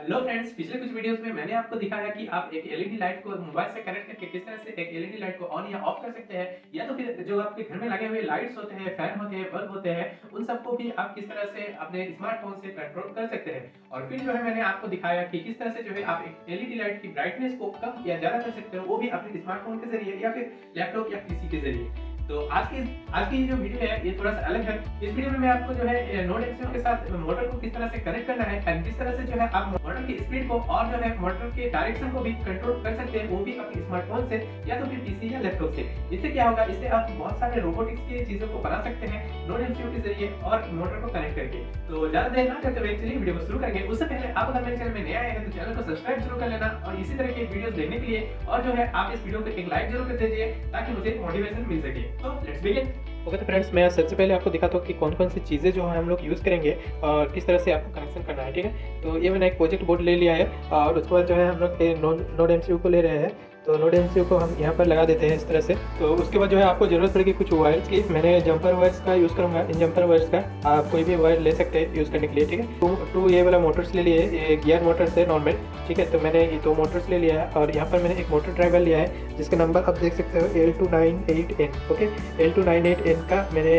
Hello friends, पिछले कुछ videos में मैंने आपको दिखाया कि आप एक एलईडी लाइट को मोबाइल से कनेक्ट करके किस तरह से एक एलईडी लाइट को ऑन या ऑफ कर सकते हैं, या तो फिर जो आपके घर में लगे हुए लाइट्स होते हैं, फैन होते हैं, बल्ब होते हैं, उन सबको भी आप किस तरह से अपने स्मार्टफोन से कंट्रोल कर सकते हैं। और फिर जो है मैंने आपको दिखाया कि किस तरह से जो है आप एक एलईडी लाइट की ब्राइटनेस को कम या ज़्यादा कर सकते हो, वो भी अपने स्मार्टफोन के जरिए या फिर लैपटॉप या पीसी के जरिए। तो आज की जो वीडियो है ये थोड़ा सा अलग है। इस वीडियो में मैं आपको जो है नोड एक्सियो के साथ मोटर को किस तरह से कनेक्ट करना है एंड किस तरह से जो है आप मोटर की स्पीड को और जो है मोटर के डायरेक्शन को भी कंट्रोल कर सकते हैं, वो भी अपने स्मार्टफोन से या तो फिर पीसी या लैपटॉप से। इससे क्या होगा, इससे आप बहुत सारे रोबोटिक्स की चीजों को बना सकते हैं नोड एक्सियो के जरिए और मोटर को कनेक्ट करके। तो ज्यादा देर ना करते हुए चलिए वीडियो को शुरू करेंगे। उससे पहले आप अगर मेरे चैनल में नए आए हैं तो चैनल को सब्सक्राइब जरूर कर लेना और इसी तरह के वीडियोस देखने के लिए और जो है आप इस वीडियो को एक लाइक जरूर कर दीजिए ताकि मुझे मोटिवेशन मिल सके। तो लेट्स बिगिन। ओके तो फ्रेंड्स, मैं सबसे पहले आपको दिखाता हूँ कि कौन कौन सी चीज़ें जो है हम लोग यूज़ करेंगे और किस तरह से आपको कनेक्शन करना है। ठीक है, तो ये मैंने एक प्रोजेक्ट बोर्ड ले लिया है और उसके बाद जो है हम लोग नोड एमसीयू को ले रहे हैं। तो नोड एमसीयू को हम यहाँ पर लगा देते हैं इस तरह से। तो उसके बाद जो है आपको ज़रूरत पड़ेगी कुछ वायर्स की। मैंने जंपर वायर्स का यूज़ करूँगा। इन जंपर वायर्स का आप कोई भी वायर ले सकते हैं यूज़ करने के लिए। ठीक है, टू ये वाला मोटर्स ले लिए, ये गियर मोटर्स है नॉर्मल। ठीक है, तो मैंने ये दो मोटर्स ले लिया है और यहाँ पर मैंने एक मोटर ड्राइवर लिया है जिसका नंबर आप देख सकते हो L298N। ओके, L298N का मैंने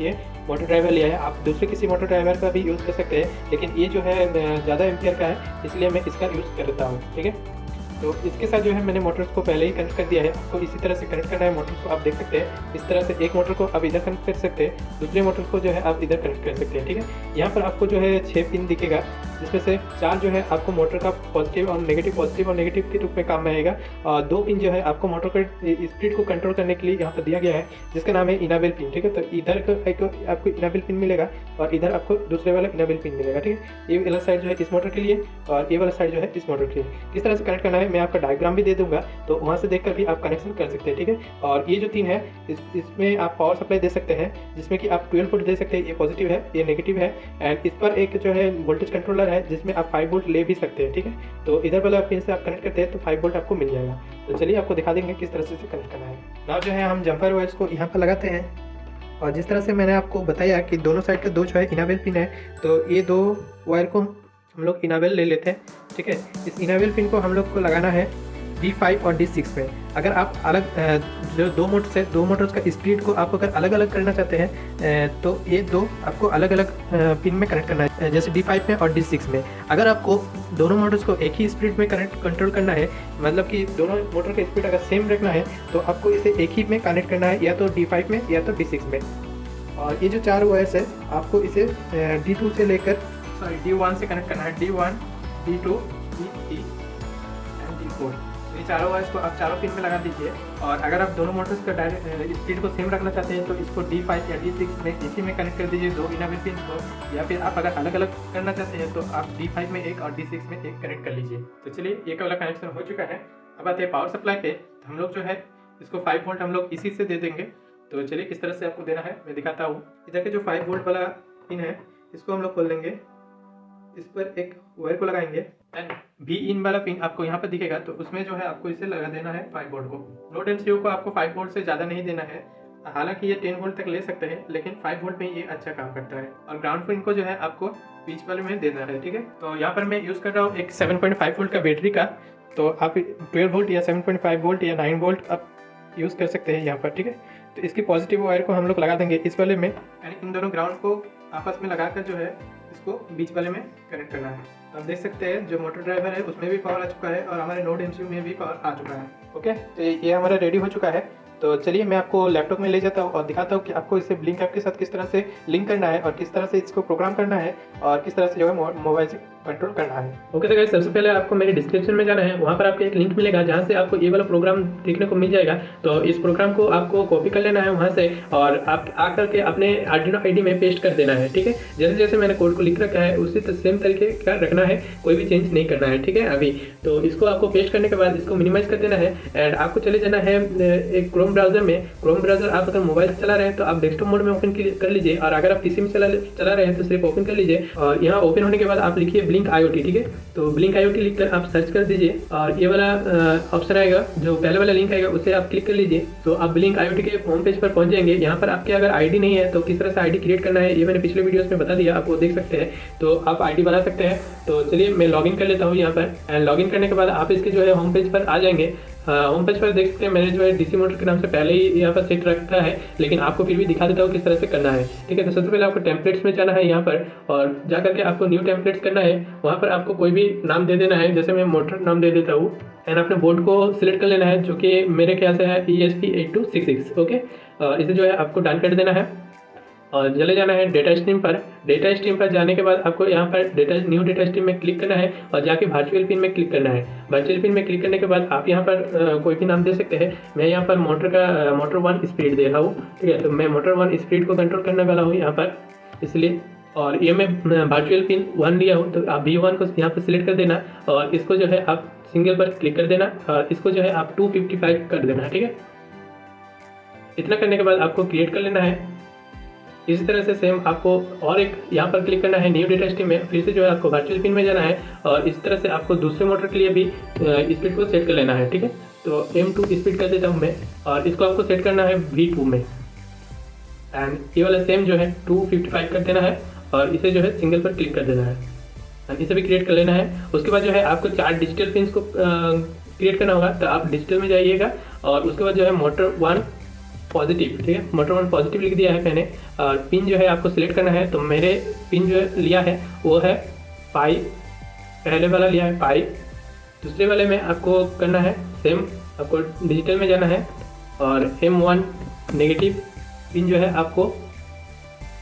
ये मोटर ड्राइवर लिया है। आप दूसरे किसी मोटर ड्राइवर का भी यूज़ कर सकते हैं, लेकिन ये जो है ज़्यादा एम्पियर का है इसलिए मैं इसका यूज़ करता हूँ। ठीक है, तो इसके साथ जो है मैंने मोटर्स को पहले ही कनेक्ट कर दिया है। आपको इसी तरह से कनेक्ट करना है मोटर्स को। आप देख सकते हैं इस तरह से एक मोटर को आप इधर कनेक्ट कर सकते हैं, दूसरे मोटर को जो है आप इधर कनेक्ट कर सकते हैं। ठीक है, यहाँ पर आपको जो है 6 पिन दिखेगा जिसमें से 4 जो है आपको मोटर का पॉजिटिव और नेगेटिव के रूप में काम में आएगा और 2 पिन जो है आपको मोटर का स्पीड को कंट्रोल करने के लिए यहाँ पर दिया गया है जिसका नाम है इनेबल पिन। ठीक है, तो इधर एक आपको इनेबल पिन मिलेगा और इधर आपको दूसरे वाला इनेबल पिन मिलेगा। ठीक है, ये वाला साइड जो है इस मोटर के लिए और ये वाला साइड जो है इस मोटर के लिए। किस तरह से कनेक्ट करना है मैं आपका डायग्राम भी दे दूंगा, तो वहाँ से देखकर भी आप कनेक्शन कर सकते हैं। ठीक है, और ये जो 3 है इसमें आप पावर सप्लाई दे सकते हैं जिसमें कि आप 12 वोल्ट दे सकते हैं। ये पॉजिटिव है, ये नेगेटिव है एंड इस पर एक जो है वोल्टेज कंट्रोलर है जिसमें आप 5 वोल्ट ले भी सकते हैं। ठीक है, तो इधर वाला पिन से आप कनेक्ट करते हैं तो 5 वोल्ट आपको मिल जाएगा। तो चलिए आपको दिखा देंगे किस तरह से कनेक्ट करना है। नाउ जो है हम जंपर वायर्स को यहाँ पर लगाते हैं और जिस तरह से मैंने आपको बताया कि दोनों साइड का 2 जो है इनेबल पिन है, तो ये 2 वायर को हम लोग इनेबल ले लेते हैं। ठीक है, इस इनेबल पिन को हम लोग को लगाना है D5 और D6 में। अगर आप अलग जो 2 मोटर्स का स्पीड को आप अगर अलग अलग करना चाहते हैं तो ये 2 आपको अलग अलग पिन में कनेक्ट करना है, जैसे D5 में और D6 में। अगर आपको दोनों मोटर्स को एक ही स्पीड में कंट्रोल करना है, मतलब कि दोनों मोटर का स्पीड अगर सेम रखना है, तो आपको इसे एक ही में कनेक्ट करना है, या तो D5 में या तो D6 में। और ये जो 4 वायर्स है आपको इसे D2 से लेकर D1 से कनेक्ट करना है। D1, D2, D3 and D4। ये चारों वायर्स को आप चारों पिन में लगा दीजिए। और अगर आप दोनों मोटर्स का डायरेक्ट स्पीड को सेम रखना चाहते हैं तो इसको D5 या D6 में इसी में कनेक्ट कर दीजिए, 2 इनेबल पिन को। या फिर आप अगर अलग अलग करना चाहते हैं तो आप D5 में एक और D6 में एक कनेक्ट कर लीजिए। तो चलिए ये वाला कनेक्शन हो चुका है। अब आते हैं पावर सप्लाई पे। तो हम लोग जो है इसको 5 वोल्ट हम लोग इसी से दे देंगे। तो चलिए किस तरह से आपको देना है मैं दिखाता हूँ। इधर के जो 5 वोल्ट वाला पिन है इसको हम लोग खोल देंगे, इस पर एक वायर को लगाएंगे एंड भी इन वाला पिन आपको यहाँ पर दिखेगा, तो उसमें जो है आपको इसे लगा देना है 5 वोल्ट को। नोड एमसीयू को आपको 5 वोल्ट से ज़्यादा नहीं देना है, हालांकि ये 10 वोल्ट तक ले सकते हैं, लेकिन 5 वोल्ट में ये अच्छा काम करता है। और ग्राउंड पिन को जो है आपको बीच वाले में देना है। ठीक है, तो यहाँ पर मैं यूज़ कर रहा हूँ एक 7.5 वोल्ट का बैटरी का। तो आप 12 वोल्ट या 7.5 वोल्ट या 9 वोल्ट आप यूज़ कर सकते हैं यहाँ पर। ठीक है, तो इसकी पॉजिटिव वायर को हम लोग लगा देंगे इस वाले में एंड इन दोनों ग्राउंड को आपस में लगाकर जो है इसको बीच वाले में कनेक्ट करना है। तो आप देख सकते हैं जो मोटर ड्राइवर है उसमें भी पावर आ चुका है और हमारे नोड एमसीयू में भी पावर आ चुका है। ओके, तो ये हमारा रेडी हो चुका है। तो चलिए मैं आपको लैपटॉप में ले जाता हूँ और दिखाता हूँ कि आपको इसे ब्लिंक ऐप के साथ किस तरह से लिंक करना है और किस तरह से इसको प्रोग्राम करना है और किस तरह से जो है मोबाइल से कंट्रोल करना है। ओके तो गाइस, सबसे पहले आपको मेरे डिस्क्रिप्शन में जाना है। वहाँ पर आपको एक लिंक मिलेगा जहाँ से आपको ये वाला प्रोग्राम देखने को मिल जाएगा। तो इस प्रोग्राम को आपको कॉपी कर लेना है वहाँ से और आप आकर के अपने आर्डिनो आईडी में पेस्ट कर देना है। ठीक है, जैसे जैसे मैंने कोड को लिख रखा है उसी सेम तरीके का रखना है, कोई भी चेंज नहीं करना है। ठीक है, अभी तो इसको आपको पेस्ट करने के बाद इसको मिनिमाइज कर देना है एंड आपको चले जाना है एक क्रोम ब्राउजर में। क्रोम ब्राउजर आप अगर मोबाइल से चला रहे हैं तो आप डेस्कटॉप मोड में ओपन कर लीजिए और अगर आप पीसी में चला रहे हैं तो सिर्फ ओपन कर लीजिए। और यहाँ ओपन होने के बाद आप लिखिए ब्लिंक IoT, ठीक है। तो ब्लिंक IoT लिखकर आप सर्च कर दीजिए और ये वाला ऑप्शन आएगा, जो पहले वाला लिंक आएगा उसे आप क्लिक कर लीजिए। तो आप ब्लिंक IoT के होम पेज पर पहुंच जाएंगे। यहाँ पर आपके अगर आईडी नहीं है तो किस तरह से आईडी क्रिएट करना है ये मैंने पिछले वीडियोस में बता दिया, आप वो देख सकते हैं। तो आप आईडी बना सकते हैं। तो चलिए मैं लॉगिन कर लेता हूँ यहाँ पर। एंड लॉगिन करने के बाद आप इसके जो है होम पेज पर आ जाएंगे। होम पेज पर देख सकते हैं मैंने जो है DC मोटर के नाम से पहले ही यहाँ पर सेट रखा है, लेकिन आपको फिर भी दिखा देता हूँ किस तरह से करना है, ठीक है। तो सबसे पहले आपको टेम्पलेट्स में जाना है यहाँ पर, और जा करके आपको न्यू टेम्पलेट्स करना है। वहाँ पर आपको कोई भी नाम दे देना है, जैसे मैं मोटर नाम दे देता हूँ। एंड अपने बोर्ड को सिलेक्ट कर लेना है, जो कि मेरे ख्याल से है ESP8266, ओके। इसे जो है आपको डन कर देना है और चले जाना है डेटा स्ट्रीम पर। डेटा स्ट्रीम पर जाने के बाद आपको यहाँ पर न्यू डेटा स्ट्रीम में क्लिक करना है और जाके वर्चुअल पिन में क्लिक करना है। वर्चुअल पिन में क्लिक करने के बाद आप यहाँ पर कोई भी नाम दे सकते हैं। मैं यहाँ पर मोटर 1 स्पीड दे रहा हूँ, ठीक है। तो मैं मोटर 1 स्पीड को कंट्रोल करने वाला हूँ यहाँ पर, इसलिए। और ये मैं वर्चुअल पिन 1 लिया हूँ, तो आप V1 को यहाँ पर सिलेक्ट कर देना और इसको जो है आप सिंगल पर क्लिक कर देना और इसको जो है आप 255 कर देना, ठीक है। इतना करने के बाद आपको क्रिएट कर लेना है। इसी तरह से सेम आपको और एक यहाँ पर क्लिक करना है न्यू डेटा स्ट्रीम में, फिर से जो है आपको वर्चुअल पिन में जाना है और इस तरह से आपको दूसरे मोटर के लिए भी स्पीड को सेट कर लेना है, ठीक है। तो M2 स्पीड कर देता हूँ मैं और इसको आपको सेट करना है V2 में। एंड ये वाला सेम जो है 255 कर देना है और इसे जो है सिंगल पर क्लिक कर देना है एंड इसे भी क्रिएट कर लेना है। उसके बाद जो है आपको 4 डिजिटल पिन को क्रिएट करना होगा, तो आप डिजिटल में जाइएगा और उसके बाद जो है मोटर 1 पॉजिटिव, ठीक है। मोटर 1 पॉजिटिव लिख दिया है मैंने और पिन जो है आपको सिलेक्ट करना है। तो मेरे पिन जो लिया है वो है 5, पहले वाला लिया है 5। दूसरे वाले में आपको करना है सेम, आपको डिजिटल में जाना है और M1 नेगेटिव पिन जो है आपको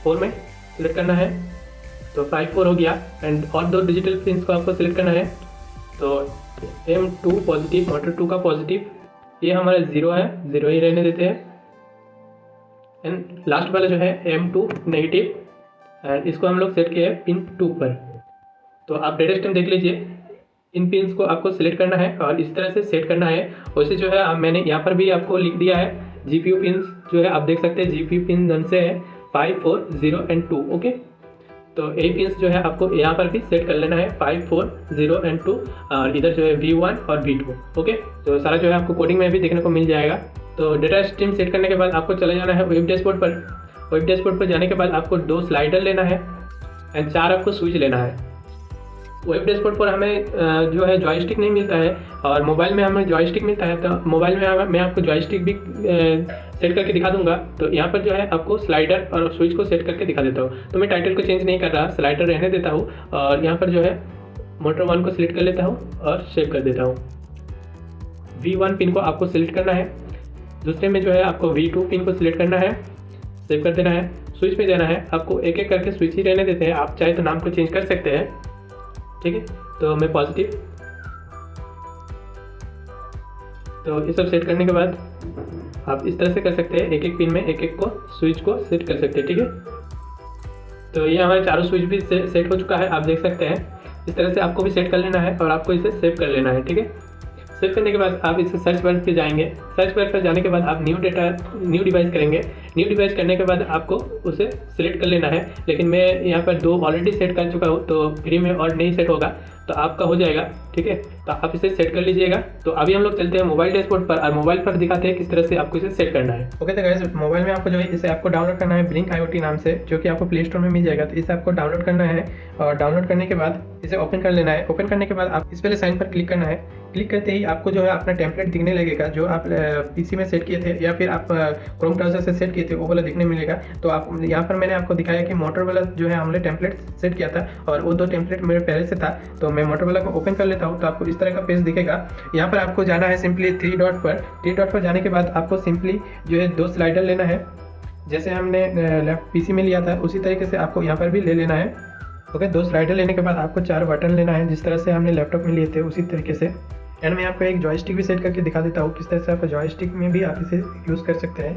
4 में सिलेक्ट करना है। तो 5 4 हो गया एंड और 2 डिजिटल पिन को आपको सिलेक्ट करना है। तो M2 पॉजिटिव, मोटर 2 का पॉजिटिव, ये हमारा 0 है, 0 ही रहने देते हैं। एंड लास्ट वाला जो है M2 नेगेटिव एंड इसको हम लोग सेट किए हैं पिन 2 पर। तो आप डेटा स्ट्रीम देख लीजिए, इन पिन्स को आपको सिलेक्ट करना है और इस तरह से सेट करना है। वैसे जो है मैंने यहाँ पर भी आपको लिख दिया है GPU पिन्स जो है आप देख सकते हैं, GPU पिन ढंग से है 5 4 0 एंड 2, ओके। तो ये पिन्स जो है आपको यहाँ पर भी सेट कर लेना है 5 4 0 एंड 2 और इधर जो है V1 और V2, ओके। तो सारा जो है आपको कोडिंग में भी देखने को मिल जाएगा। तो डेटा स्ट्रीम सेट करने के बाद आपको चले जाना है वेब डैशबोर्ड पर। वेब डैशबोर्ड पर जाने के बाद आपको 2 स्लाइडर लेना है एंड 4 आपको स्विच लेना है। वेब डैशबोर्ड पर हमें जो है जॉयस्टिक नहीं मिलता है और मोबाइल में हमें जॉयस्टिक मिलता है। तो मोबाइल में मैं आपको जॉयस्टिक भी सेट करके दिखा दूंगा। तो यहाँ पर जो है आपको स्लाइडर और स्विच को सेट करके दिखा देता हूँ। तो मैं टाइटल को चेंज नहीं कर रहा, स्लाइडर रहने देता हूँ और यहाँ पर जो है मोटर 1 को सिलेक्ट कर लेता हूँ और सेव कर देता हूँ। V1 पिन को आपको सिलेक्ट करना है, दूसरे में जो है आपको V2 पिन को सिलेक्ट करना है, सेव कर देना है। स्विच पे जाना है, आपको एक एक करके स्विच ही रहने देते हैं, आप चाहे तो नाम को चेंज कर सकते हैं, ठीक है। तो मैं पॉजिटिव, तो ये सब सेट करने के बाद आप इस तरह से कर सकते हैं, एक एक पिन में एक एक को स्विच को सेट कर सकते हैं, ठीक है। तो ये हमारे चारों स्विच भी सेट हो चुका है, आप देख सकते हैं। इस तरह से आपको भी सेट कर लेना है और आपको इसे सेव कर लेना है, ठीक है। सेव करने के बाद आप इसे सर्च बार पे जाएंगे। सर्च बार पर जाने के बाद आप न्यू डिवाइस करेंगे। न्यू डिवाइस करने के बाद आपको उसे सिलेक्ट कर लेना है, लेकिन मैं यहाँ पर 2 ऑलरेडी सेट कर चुका हूँ, तो फ्री में और नहीं सेट होगा, तो आपका हो जाएगा, ठीक है। तो आप इसे सेट कर लीजिएगा। तो अभी हम लोग चलते हैं मोबाइल डैशबोर्ड पर और मोबाइल पर दिखाते हैं किस तरह से आपको इसे सेट करना है। ओके, तो गाइस मोबाइल में आपको जो है इसे आपको डाउनलोड करना है ब्लिंक IoT नाम से, जो कि आपको प्ले स्टोर में मिल जाएगा। तो इसे आपको डाउनलोड करना है और डाउनलोड करने के बाद इसे ओपन कर लेना है। ओपन करने के बाद आप इस पहले साइन पर क्लिक करना है। क्लिक करते ही आपको जो है अपना टेम्पलेट दिखने लगेगा, जो आप PC में सेट किए थे या फिर आप क्रोम ब्राउज़र से सेट किए थे, वो वाला दिखने मिलेगा। तो आप यहाँ पर मैंने आपको दिखाया कि मोटर वाला जो है हमने टेम्पलेट सेट किया था और वो 2 टेम्पलेट मेरे पहले से था। तो मैं मोटर वाला को ओपन कर लेता हूँ, तो आपको इस तरह का पेज दिखेगा। यहाँ पर आपको जाना है सिंपली 3 डॉट पर। 3 डॉट पर जाने के बाद आपको सिंपली जो है 2 स्लाइडर लेना है, जैसे हमने लेफ्ट PC में लिया था उसी तरीके से आपको यहाँ पर भी ले लेना है। ओके, 2 स्लाइडर लेने के बाद आपको 4 बटन लेना है, जिस तरह से हमने लैपटॉप में लिए थे उसी तरीके से। एंड मैं आपको एक जॉयस्टिक भी सेट करके दिखा देता हूँ किस तरह से आप जॉयस्टिक में भी आप इसे यूज़ कर सकते हैं।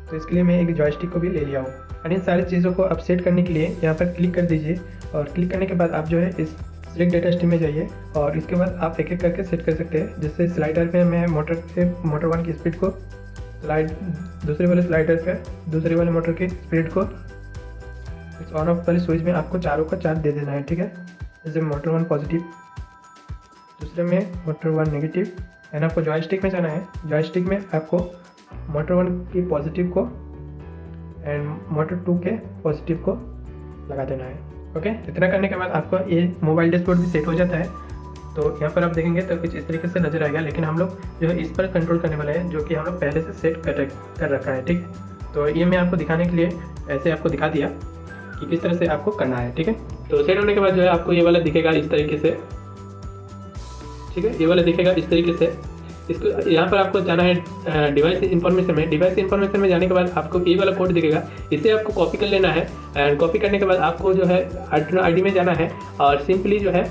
तो इसके लिए मैं एक जॉयस्टिक को भी ले लिया हूँ। एंड इन सारी चीज़ों को आप सेट करने के लिए यहाँ पर क्लिक कर दीजिए और क्लिक करने के बाद आप जो है इस सिलेक्ट डेटा स्ट्रीम में जाइए और इसके बाद आप एक एक करके सेट कर सकते हैं। जैसे स्लाइडर पे मैं मोटर 1 की स्पीड को दूसरे वाले स्लाइडर पे दूसरे वाले मोटर की स्पीड को इस ऑन ऑफ वाली स्विच में आपको चारों का 4 दे देना है, ठीक है। जैसे मोटर 1 पॉजिटिव, दूसरे में मोटर 1 नेगेटिव। एंड आपको जॉयस्टिक में जाना है। जॉयस्टिक में आपको मोटर 1 की पॉजिटिव को एंड मोटर 2 के पॉजिटिव को लगा देना है। ओके, इतना करने के बाद आपको ये मोबाइल डैशबोर्ड भी सेट हो जाता है। तो यहाँ पर आप देखेंगे तो कुछ इस तरीके से नज़र आएगा, लेकिन हम लोग जो है इस पर कंट्रोल करने वाले हैं, जो कि हम लोग पहले से सेट कर रखा है। ठीक है, तो ये मैं आपको दिखाने के लिए ऐसे आपको दिखा दिया कि किस तरह से आपको करना है। ठीक है, तो सेट होने के बाद जो है आपको ये वाला दिखेगा इस तरीके से। ठीक है, ये वाला दिखेगा इस तरीके से। इसको यहाँ पर आपको जाना है डिवाइस इन्फॉर्मेशन में। डिवाइस इन्फॉर्मेशन में जाने के बाद आपको ये वाला कोड दिखेगा, इसे आपको कॉपी कर लेना है। एंड कॉपी करने के बाद आपको जो है आर्डिनो आईडी में जाना है और सिंपली जो है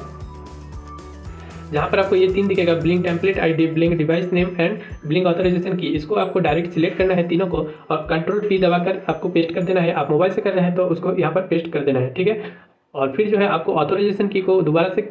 जहाँ पर आपको ये 3 दिखेगा, Blynk template ID, Blynk device name and Blynk authorization key, इसको आपको डायरेक्ट सिलेक्ट करना है तीनों को और कंट्रोल P दबाकर आपको पेस्ट कर देना है। आप मोबाइल से कर रहे हैं तो उसको यहाँ पर पेस्ट कर देना है। ठीक है, और फिर जो है आपको ऑथराइजेशन की को दोबारा से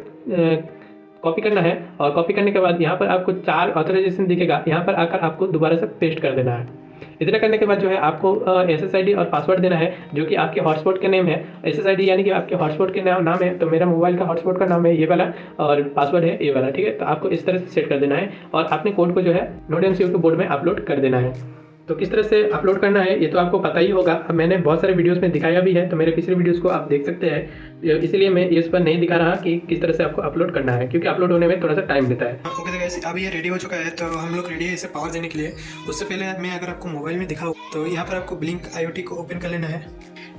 कॉपी करना है और कॉपी करने के बाद यहाँ पर आपको 4 ऑथराइजेशन दिखेगा, यहाँ पर आकर आपको दोबारा से पेस्ट कर देना है। इतना करने के बाद जो है आपको SSID और पासवर्ड देना है, जो कि आपके हॉटस्पॉट का नेम है। SSID यानी कि आपके हॉटस्पॉट के नाम है, तो मेरा मोबाइल का हॉटस्पॉट का नाम है ये वाला और पासवर्ड है ये वाला। ठीक है, तो आपको इस तरह से सेट कर देना है और अपने कोड को जो है NodeMCU के बोर्ड में अपलोड कर देना है। तो किस तरह से अपलोड करना है ये तो आपको पता ही होगा, अब मैंने बहुत सारे वीडियोस में दिखाया भी है, तो मेरे पिछले वीडियोस को आप देख सकते हैं। इसलिए मैं इस पर नहीं दिखा रहा कि किस तरह से आपको अपलोड करना है, क्योंकि अपलोड होने में थोड़ा सा टाइम लेता है। ओके तो गाइस, अब ये रेडी हो चुका है, तो हम लोग रेडी है इसे पावर देने के लिए। उससे पहले मैं अगर आपको मोबाइल में दिखाऊँ तो यहाँ पर आपको ब्लिंक IoT को ओपन कर लेना है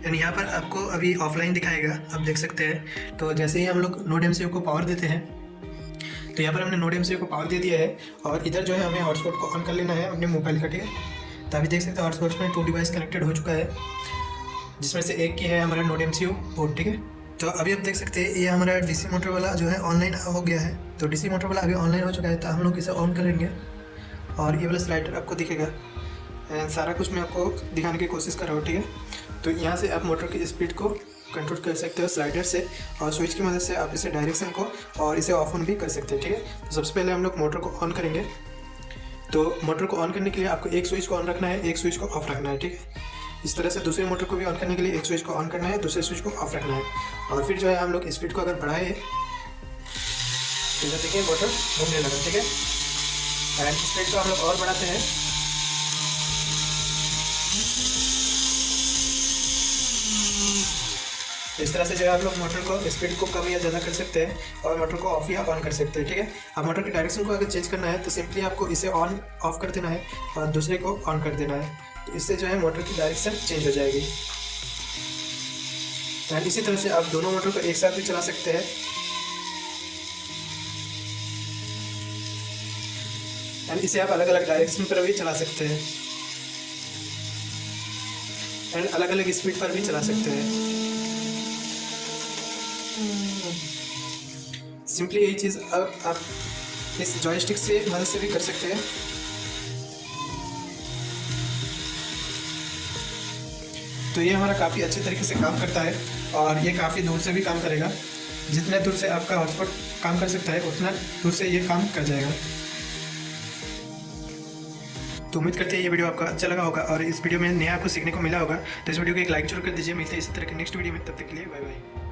एंड यहाँ पर आपको अभी ऑफलाइन दिखाएगा, आप देख सकते हैं। तो जैसे ही हम लोग NodeMCU को पावर देते हैं तो यहाँ पर हमने NodeMCU को पावर दे दिया है और इधर जो है हमें हॉटस्पॉट को ऑन कर लेना है अपने मोबाइल का। ठीक है, तो अभी देख सकते हैं हॉटस्पॉट में 2 डिवाइस कनेक्टेड हो चुका है, जिसमें से एक की है हमारा NodeMCU पोर्ट। ठीक है, तो अभी आप देख सकते हैं ये हमारा DC मोटर वाला जो है ऑनलाइन हो गया है। तो DC मोटर वाला अभी ऑनलाइन हो चुका है, तो हम लोग इसे ऑन करेंगे और ये वाला स्लाइडर आपको दिखेगा एंड सारा कुछ मैं आपको दिखाने की कोशिश कर रहा हूँ। ठीक है, तो यहाँ से आप मोटर की स्पीड को कंट्रोल कर सकते हो स्लाइडर से और स्विच की मदद से आप इसे डायरेक्शन को और इसे ऑफ ऑन भी कर सकते हैं। ठीक है, तो सबसे पहले हम लोग मोटर को ऑन करेंगे। तो मोटर को ऑन करने के लिए आपको एक स्विच को ऑन रखना है, एक स्विच को ऑफ रखना है। ठीक है, इस तरह से दूसरे मोटर को भी ऑन करने के लिए एक स्विच को ऑन करना है, दूसरे स्विच को ऑफ रखना है और फिर जो है हम लोग स्पीड को अगर बढ़ाए तो देखिए मोटर घूमने लगा। ठीक है, एंड स्पीड को हम लोग और बढ़ाते हैं। इस तरह से जो है आप लोग मोटर को स्पीड को कम या ज़्यादा कर सकते हैं और मोटर को ऑफ या ऑन कर सकते हैं। ठीक है, अब मोटर की डायरेक्शन को अगर चेंज करना है तो सिंपली आपको इसे ऑन ऑफ कर देना है और दूसरे को ऑन कर देना है, तो इससे जो है मोटर की डायरेक्शन चेंज हो जाएगी। एंड इसी तरह से आप दोनों मोटर को एक साथ भी चला सकते हैं एंड इसे आप अलग अलग डायरेक्शन पर भी चला सकते हैं एंड अलग अलग स्पीड पर भी चला सकते हैं। सिंपली यही चीज़ अब आप इस जॉयस्टिक से मदद से भी कर सकते हैं। तो ये हमारा काफ़ी अच्छे तरीके से काम करता है और ये काफ़ी दूर से भी काम करेगा। जितने दूर से आपका हॉटस्पॉट काम कर सकता है उतना दूर से ये काम कर जाएगा। तो उम्मीद करते हैं ये वीडियो आपको अच्छा लगा होगा और इस वीडियो में नया आपको सीखने को मिला होगा। तो इस वीडियो को एक लाइक जरूर कर दीजिए। मिलते हैं इसी तरह के नेक्स्ट वीडियो में, तब तक के लिए बाय बाय।